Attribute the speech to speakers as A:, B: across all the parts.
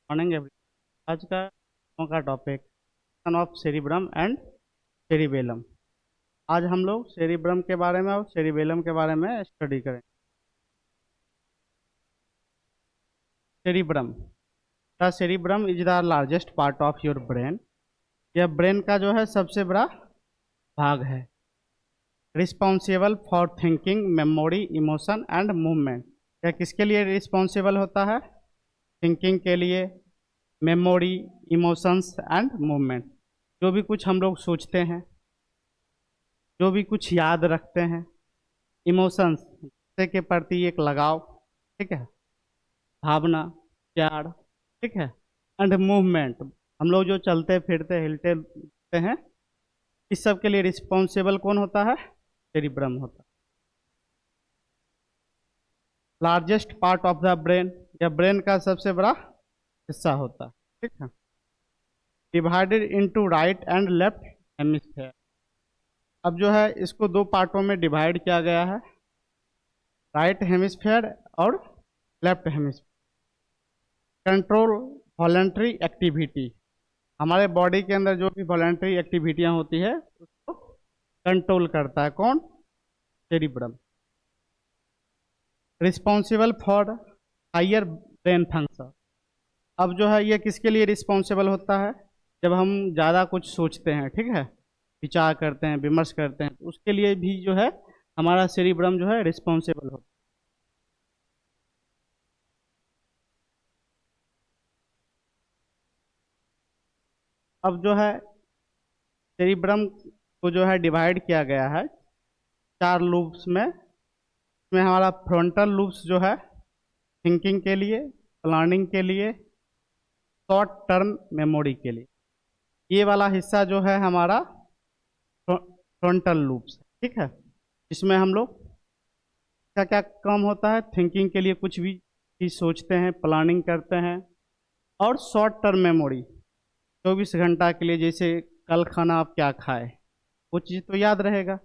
A: Morning every. आज का topic of cerebrum and cerebellum. आज हम लोग सेरिब्रम के बारे में और सेरिबेलम के बारे में स्टडी करेंगे। Cerebrum, the cerebrum is the largest part of your brain. यह ब्रेन का जो है सबसे बड़ा भाग है। Responsible for thinking, memory, emotion and movement. यह किसके लिए रिस्पॉन्सिबल होता है? थिंकिंग के लिए, मेमोरी, इमोशंस एंड मूवमेंट। जो भी कुछ हम लोग सोचते हैं, जो भी कुछ याद रखते हैं, इमोशंस के प्रति एक लगाव, ठीक है, भावना, प्यार, ठीक है, एंड मूवमेंट, हम लोग जो चलते फिरते हिलते डुलते हैं, इस सब के लिए रिस्पॉन्सिबल कौन होता है? सेरिब्रम होता है। Largest part of the brain, यह ब्रेन का सबसे बड़ा हिस्सा होता है, ठीक है। Divided into right and left hemisphere. अब जो है इसको दो पार्टों में डिवाइड किया गया है, राइट हेमिस्फेयर और left hemisphere. Control voluntary activity, हमारे बॉडी के अंदर जो भी वॉलंटरी एक्टिविटियां होती है उसको कंट्रोल करता है कौन? Cerebrum. Responsible for higher brain function. अब जो है ये किसके लिए रिस्पॉन्सिबल होता है? जब हम ज़्यादा कुछ सोचते हैं, ठीक है, विचार करते हैं, विमर्श करते हैं, तो उसके लिए भी जो है हमारा सेरिब्रम जो है रिस्पॉन्सिबल होता है। अब जो है सेरिब्रम को जो है डिवाइड किया गया है चार लूप्स में। इसमें हमारा फ्रंटल लूप्स जो है थिंकिंग के लिए, प्लानिंग के लिए, शॉर्ट टर्म मेमोरी के लिए। ये वाला हिस्सा जो है हमारा फ्रंटल लूप्स, ठीक है। इसमें हम लोग क्या क्या काम होता है? थिंकिंग के लिए कुछ भी चीज सोचते हैं, प्लानिंग करते हैं, और शॉर्ट टर्म मेमोरी 24 घंटा के लिए, जैसे कल खाना आप क्या खाए, वो चीज़ तो याद रहेगा।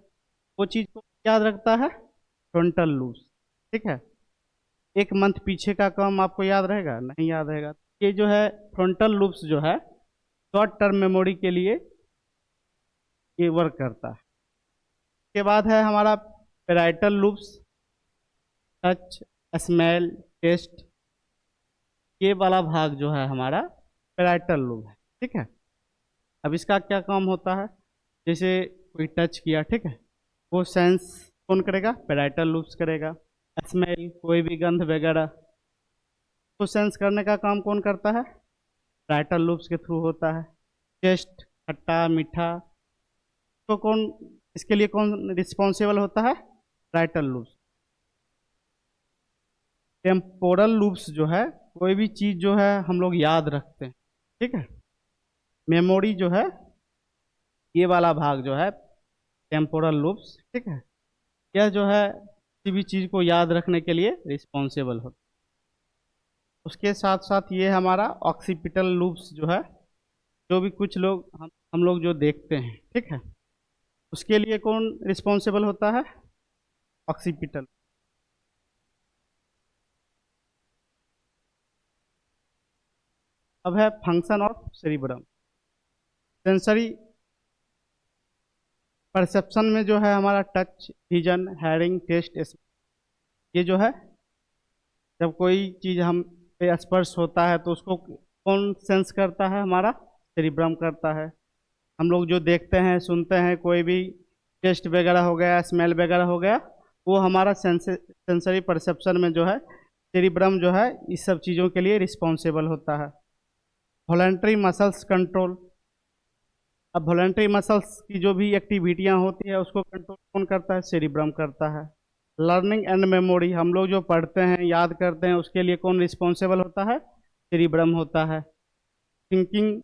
A: वो चीज़ को याद रखता है फ्रंटल लूप्स, ठीक है। एक मंथ पीछे का काम आपको याद रहेगा? नहीं याद रहेगा। ये जो है फ्रंटल लूप्स जो है शॉर्ट टर्म मेमोरी के लिए ये वर्क करता है। उसके बाद है हमारा parietal lobes, touch, smell, taste. ये वाला भाग जो है हमारा पेराइटल लूप है, ठीक है। अब इसका क्या काम होता है? जैसे कोई टच किया, ठीक है, वो सेंस कौन करेगा? पेराइटल लूप्स करेगा। स्मेल, कोई भी गंध वगैरह, तो सेंस करने का काम कौन करता है? पेराइटल लूप्स के थ्रू होता है। टेस्ट, खट्टा मीठा, तो कौन, इसके लिए कौन रिस्पॉन्सिबल होता है? Parietal loops. टेम्पोरल लूप्स जो है कोई भी चीज जो है हम लोग याद रखते हैं, ठीक है। मेमोरी जो है ये वाला भाग जो है टेम्पोरल लूप्स, ठीक है, यह जो है किसी भी चीज को याद रखने के लिए रिस्पॉन्सिबल होता है। उसके साथ साथ ये हमारा ऑक्सीपिटल लूप्स जो है, जो भी कुछ लोग हम लोग जो देखते हैं, ठीक है, उसके लिए कौन रिस्पॉन्सिबल होता है? ऑक्सीपिटल। अब है function of cerebrum. Sensory perception में जो है हमारा टच, विजन, हेयरिंग, टेस्ट, ये जो है जब कोई चीज हम पे स्पर्श होता है तो उसको कौन सेंस करता है? हमारा सेरिब्रम करता है। हम लोग जो देखते हैं, सुनते हैं, कोई भी टेस्ट वगैरह हो गया, स्मेल वगैरह हो गया, वो हमारा सेंसरी परसेप्शन में जो है सेरिब्रम जो है इस सब चीज़ों के लिए रिस्पॉन्सिबल होता है। Voluntary muscles control. अब वॉलंटरी मसल्स की जो भी एक्टिविटियां होती है उसको कंट्रोल कौन करता है? सेरिब्रम करता है। लर्निंग एंड मेमोरी, हम लोग जो पढ़ते हैं, याद करते हैं, उसके लिए कौन रिस्पॉन्सिबल होता है? सेरिब्रम होता है। थिंकिंग,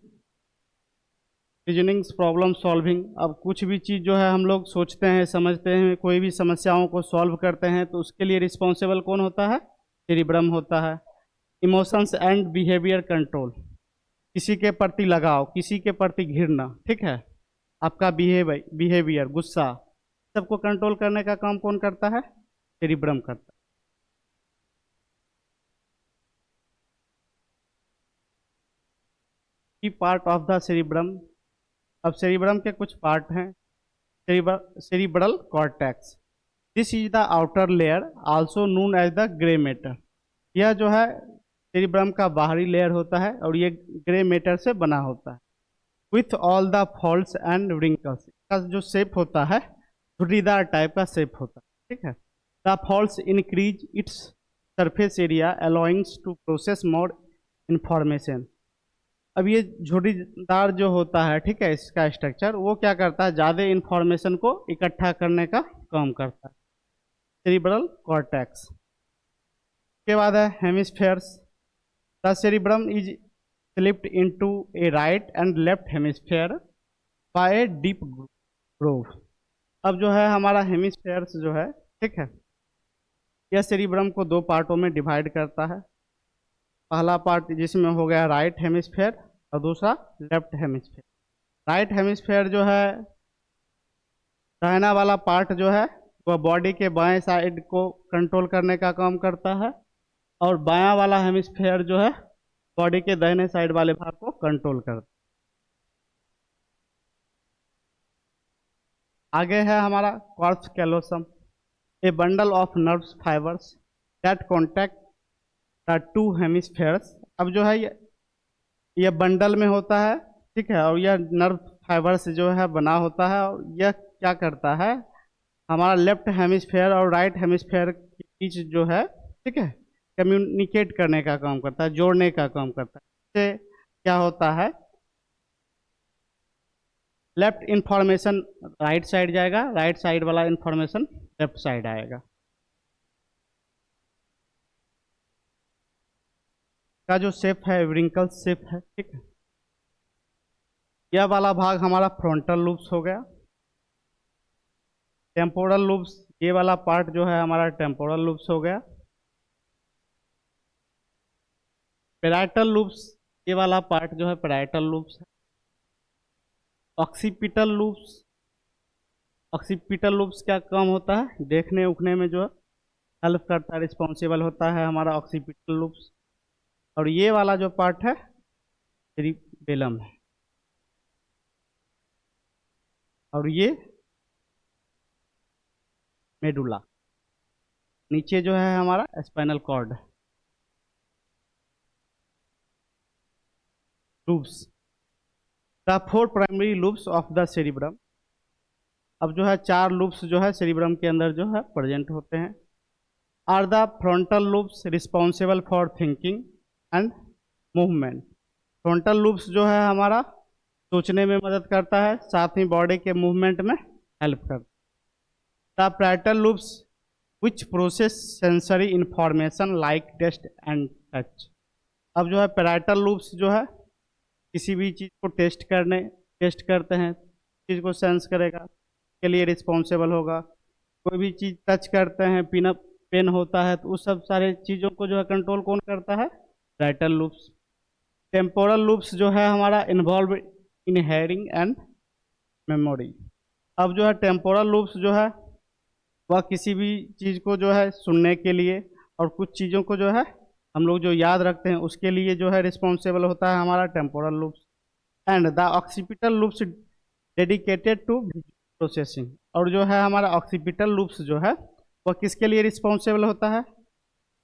A: रीजनिंग, प्रॉब्लम सॉल्विंग, अब कुछ भी चीज़ जो है हम लोग सोचते हैं, समझते हैं, कोई भी समस्याओं को सॉल्व करते हैं, तो उसके लिए रिस्पॉन्सिबल कौन होता है? सेरिब्रम होता है। इमोशंस एंड बिहेवियर कंट्रोल, किसी के प्रति लगाव, किसी के प्रति घृणा, ठीक है, आपका बिहेवियर, गुस्सा, सबको कंट्रोल करने का काम कौन करता है? सेरिब्रम करता है। Key part of the cerebrum. अब सेरिब्रम के कुछ पार्ट हैं। Cerebral cortex, this is the outer layer also known as the grey matter. यह जो है सेरिब्रम का बाहरी लेयर होता है और ये ग्रे मैटर से बना होता है। With all the faults and wrinkles, इसका जो शेप होता है झुर्रीदार टाइप का शेप होता है, ठीक है। The faults increase its surface area allowings to process more information. अब ये झुर्रीदार जो होता है, ठीक है, इसका स्ट्रक्चर वो क्या करता है, ज़्यादा इंफॉर्मेशन को इकट्ठा करने का काम करता है। सेरिब्रल कॉर्टेक्स के बाद है hemispheres. The cerebrum is split into a right and left hemisphere by a deep groove. अब जो है हमारा हेमिस्फेयर्स जो है, ठीक है, यह सेरिब्रम को दो पार्टों में डिवाइड करता है। पहला पार्ट जिसमें हो गया राइट हेमिस्फेयर और दूसरा लेफ्ट हेमिस्फेयर। राइट हेमिस्फेयर जो है, दाहिना वाला पार्ट जो है वह बॉडी के बाएं साइड को कंट्रोल करने का काम करता है और बायां वाला हेमिस्फेयर जो है बॉडी के दाहिने साइड वाले भाग को कंट्रोल करता है। आगे है हमारा corpus callosum, A bundle of nerves fibres that contact the two hemispheres. अब जो है ये बंडल में होता है, ठीक है, और यह नर्व फाइबर से जो है बना होता है और यह क्या करता है, हमारा लेफ्ट हेमिस्फेयर और राइट हेमिस्फेयर के बीच जो है, ठीक है, कम्युनिकेट करने का काम करता है, जोड़ने का काम करता है। इससे क्या होता है, लेफ्ट इंफॉर्मेशन राइट साइड जाएगा, राइट साइड वाला इंफॉर्मेशन लेफ्ट साइड आएगा। का जो शेप है व्रिंकल शेप है, ठीक है। यह वाला भाग हमारा फ्रंटल लूप्स हो गया। टेम्पोरल लूप्स, ये वाला पार्ट जो है हमारा टेम्पोरल लूप्स हो गया। पैराइटल लूप्स, ये वाला पार्ट जो है पैराइटल लूप्स है। ऑक्सीपिटल लूप्स, ऑक्सीपिटल लूप्स क्या काम होता है, देखने उखने में जो है हेल्प करता है, रिस्पॉन्सिबल होता है हमारा ऑक्सीपिटल लूप्स। और ये वाला जो पार्ट है सेरिबेलम है और ये मेडुला। नीचे जो है हमारा spinal cord. Lobes, the four primary lobes of the cerebrum. अब जो है चार लूप्स जो है सेरिब्रम के अंदर जो है प्रेजेंट होते हैं। Are the frontal lobes responsible for thinking and movement. Frontal lobes जो है हमारा सोचने में मदद करता है, साथ ही बॉडी के मूवमेंट में हेल्प करता है। The parietal lobes which process sensory information like taste and touch. अब जो है पैराइटल लूप्स जो है किसी भी चीज़ को टेस्ट करते हैं, चीज़ को सेंस करेगा के लिए रिस्पॉन्सिबल होगा। कोई भी चीज़ टच करते हैं, पेन होता है, तो उस सब सारे चीज़ों को जो है कंट्रोल कौन करता है, पैराइटल लूप्स। टेम्पोरल लूप्स जो है हमारा involve in hearing and memory. अब जो है टेम्पोरल लूप्स जो है वह किसी भी चीज़ को जो है सुनने के लिए और कुछ चीज़ों को जो है हम लोग जो याद रखते हैं उसके लिए जो है रिस्पॉन्सिबल होता है हमारा temporal lobes. And the occipital lobes dedicated to processing. और जो है हमारा ऑक्सीपिटल लूप्स जो है वह किसके लिए रिस्पॉन्सिबल होता है,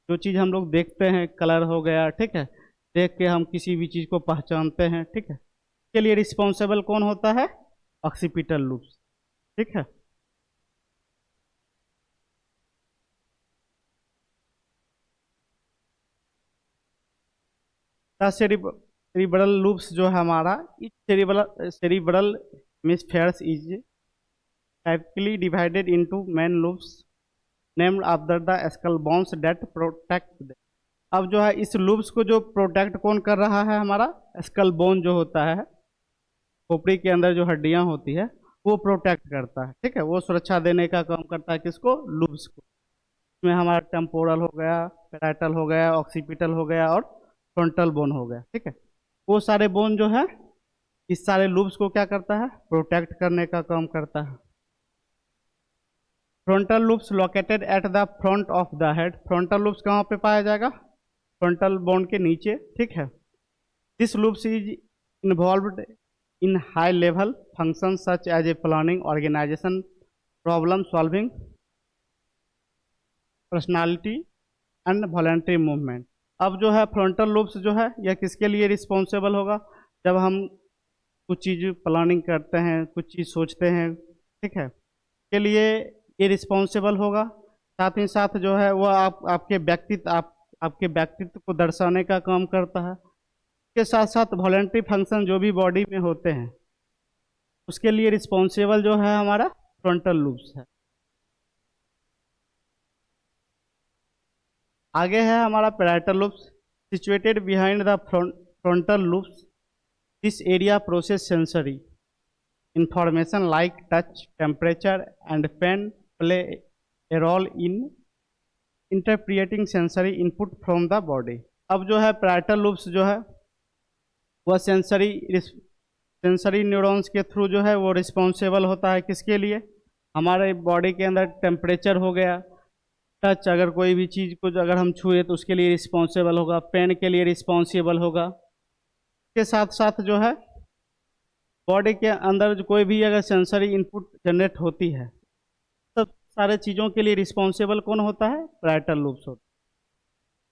A: जो चीज़ हम लोग देखते हैं, कलर हो गया, ठीक है, देख के हम किसी भी चीज़ को पहचानते हैं, ठीक है, इसके लिए रिस्पॉन्सिबल कौन होता है, ऑक्सीपिटल लूप्स, ठीक है। सेरिब्रल लूप्स जो है हमारा, इस cerebral hemispheres is typically divided into main loops named after the skull bones that protect them. अब जो है इस लूप्स को जो प्रोटेक्ट कौन कर रहा है, हमारा स्कल बोन जो होता है, खोपड़ी के अंदर जो हड्डियां होती है वो प्रोटेक्ट करता है, ठीक है, वो सुरक्षा देने का काम करता है किसको, लूप्स को। इसमें हमारा टेम्पोरल हो गया, पैराइटल हो गया, ऑक्सीपिटल हो गया और फ्रंटल बोन हो गया, ठीक है। वो सारे बोन जो है इस सारे लूप्स को क्या करता है, प्रोटेक्ट करने का काम करता है। Frontal loops located at the front of the head. Frontal loops कहाँ पे पाया जाएगा, फ्रंटल बोन के नीचे, ठीक है। This loops is involved in high level functions such as a planning, organization, problem solving, personality and voluntary movement. अब जो है फ्रंटल लूप्स जो है यह किसके लिए रिस्पॉन्सिबल होगा? जब हम कुछ चीज़ प्लानिंग करते हैं, कुछ चीज़ सोचते हैं, ठीक है, के लिए ये रिस्पॉन्सिबल होगा। साथ ही साथ जो है वह आपके व्यक्तित्व को दर्शाने का काम करता है। इसके साथ साथ वॉलंटरी फंक्शन जो भी बॉडी में होते हैं उसके लिए रिस्पॉन्सिबल जो है हमारा फ्रंटल लूप्स है। आगे है हमारा parietal lobes, situated behind the frontal lobes. This area process sensory information like touch, temperature and pain, play a role in interpreting sensory input from the body. अब जो है पैराइटल लूप्स जो है वह सेंसरी न्यूरॉन्स के through जो है वो रिस्पॉन्सिबल होता है किसके लिए? हमारे बॉडी के अंदर टेम्परेचर हो गया, टच, अगर कोई भी चीज़ को अगर हम छुए तो उसके लिए रिस्पॉन्सिबल होगा, पेन के लिए रिस्पॉन्सिबल होगा। इसके साथ साथ जो है बॉडी के अंदर जो कोई भी अगर सेंसरी इनपुट जनरेट होती है, सब सारे चीज़ों के लिए रिस्पॉन्सिबल कौन होता है? पैराइटल लूप्स होता है।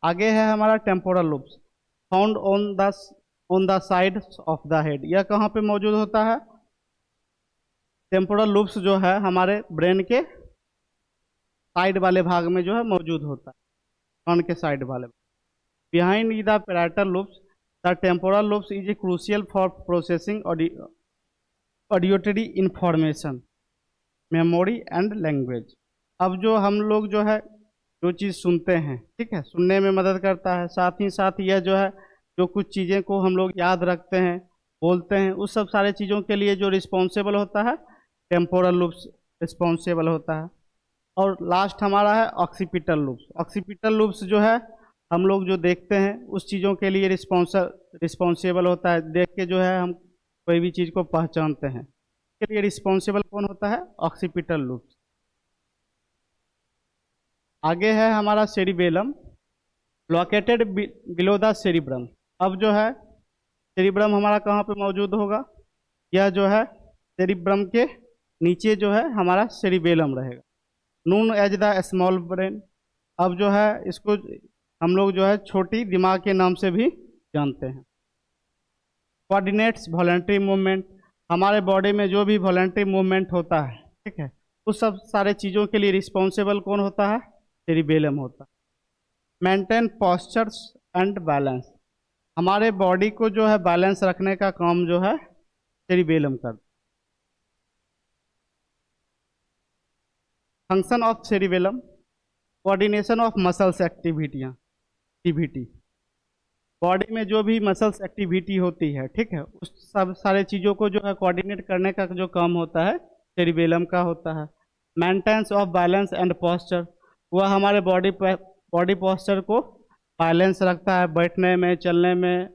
A: आगे है हमारा temporal loops, found on the side of the head. यह कहाँ पे मौजूद होता है? टेम्पोरल लूप्स जो है हमारे ब्रेन के साइड वाले भाग में जो है मौजूद होता है, कान के साइड वाले। Behind the parietal lobes the temporal lobes is a crucial for processing auditory information, memory and language. अब जो हम लोग जो है जो चीज़ सुनते हैं, ठीक है, सुनने में मदद करता है। साथ ही साथ यह जो है जो कुछ चीज़ें को हम लोग याद रखते हैं, बोलते हैं, उस सब सारे चीज़ों के लिए जो रिस्पॉन्सिबल होता है टेम्पोरल लूप्स रिस्पॉन्सिबल होता है। और लास्ट हमारा है ऑक्सीपिटल लूप्स। ऑक्सीपिटल लूप्स जो है हम लोग जो देखते हैं उस चीज़ों के लिए रिस्पॉन्सिबल होता है। देख के जो है हम कोई भी चीज़ को पहचानते हैं, इसके लिए रिस्पॉन्सिबल कौन होता है? Occipital loops. आगे है हमारा cerebellum, located below the cerebrum. अब जो है सेरिब्रम हमारा कहाँ पे मौजूद होगा? यह जो है सेरिब्रम के नीचे जो है हमारा सेरिबेलम रहेगा, known as the small brain. अब जो है इसको हम लोग जो है छोटी दिमाग के नाम से भी जानते हैं। कोऑर्डिनेट्स वॉलंटरी मूवमेंट, हमारे बॉडी में जो भी वॉलंटरी मूवमेंट होता है, ठीक है, उस सब सारे चीज़ों के लिए रिस्पॉन्सिबल कौन होता है? सेरिबेलम होता है। मेंटेन पॉस्चर्स एंड बैलेंस, हमारे बॉडी को जो है बैलेंस रखने का काम जो है सेरिबेलम करता है। Function of cerebellum, coordination of muscles activity. Body में जो भी मसल्स एक्टिविटी होती है, ठीक है, उस सब सारे चीज़ों को जो है कोऑर्डिनेट करने का जो काम होता है सेरिबेलम का होता है। Maintenance of balance and posture, वह हमारे बॉडी पोस्चर को बैलेंस रखता है, बैठने में, चलने में,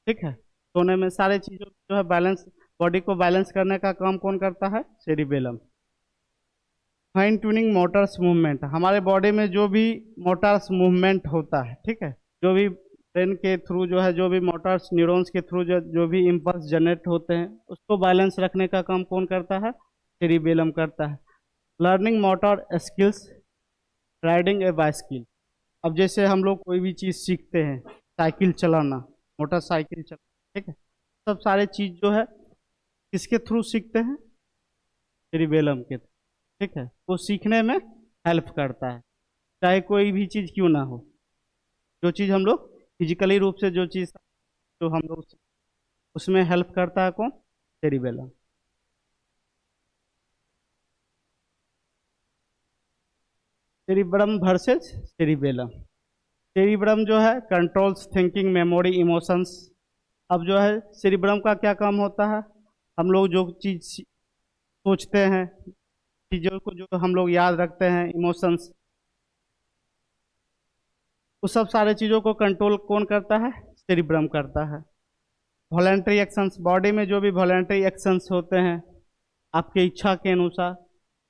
A: ठीक है, सोने में, सारे चीज़ों जो है बैलेंस, बॉडी को बैलेंस करने का काम कौन करता है? Cerebellum. Fine tuning Motors movement, हमारे बॉडी में जो भी मोटर्स मूवमेंट होता है, ठीक है, जो भी ब्रेन के थ्रू जो है जो भी मोटर्स न्यूरॉन्स के थ्रू जो भी इम्पल्स जनरेट होते हैं उसको बैलेंस रखने का काम कौन करता है? सेरिबेलम करता है। लर्निंग मोटर स्किल्स, राइडिंग ए बाइसिकल। अब जैसे हम लोग कोई भी चीज़ सीखते हैं, साइकिल चलाना, मोटरसाइकिल चलाना, ठीक है, सब सारे चीज़ जो है किसके थ्रू सीखते हैं? सेरिबेलम के थ्रू, ठीक है, वो सीखने में हेल्प करता है, चाहे कोई भी चीज़ क्यों ना हो। जो चीज़ हम लोग फिजिकली रूप से जो चीज़ जो हम लोग उसमें हेल्प करता है कौन? Cerebellum. Cerebrum versus cerebellum. Cerebrum जो है कंट्रोल्स थिंकिंग, मेमोरी, इमोशंस। अब जो है सेरिब्रम का क्या काम होता है? हम लोग जो चीज़ सोचते हैं, चीज़ों को जो हम लोग याद रखते हैं, इमोशंस, उस सब सारे चीज़ों को कंट्रोल कौन करता है? सेरिब्रम करता है। वॉलंटरी एक्शंस, बॉडी में जो भी वॉलंटरी एक्शंस होते हैं आपके इच्छा के अनुसार,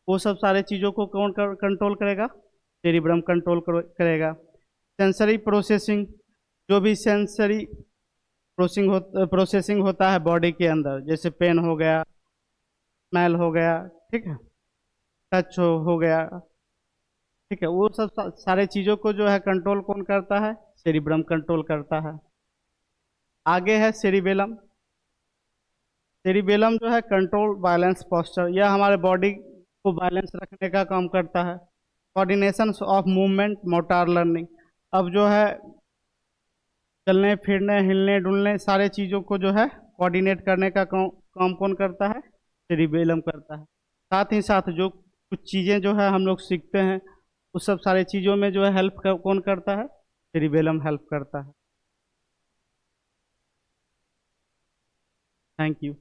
A: वो सब सारे चीज़ों को कौन कंट्रोल करेगा? सेरिब्रम कंट्रोल करेगा। सेंसरी प्रोसेसिंग, जो भी सेंसरी प्रोसेसिंग होता है बॉडी के अंदर, जैसे पेन हो गया, स्मेल हो गया, ठीक है, टच हो गया, ठीक है, वो सब सारे चीज़ों को जो है कंट्रोल कौन करता है? सेरिब्रम कंट्रोल करता है। आगे है सेरिबेलम। सेरिबेलम जो है कंट्रोल बैलेंस पोस्चर, यह हमारे बॉडी को बैलेंस रखने का काम करता है। Coordination of movement, motor learning, अब जो है चलने फिरने हिलने डुलने सारे चीज़ों को जो है कोऑर्डिनेट करने का काम कौन करता है? सेरिबेलम करता है। साथ ही साथ जो कुछ चीज़ें जो है हम लोग सीखते हैं, उस सब सारे चीज़ों में जो है कौन करता है? सेरिबेलम हेल्प करता है। Thank you.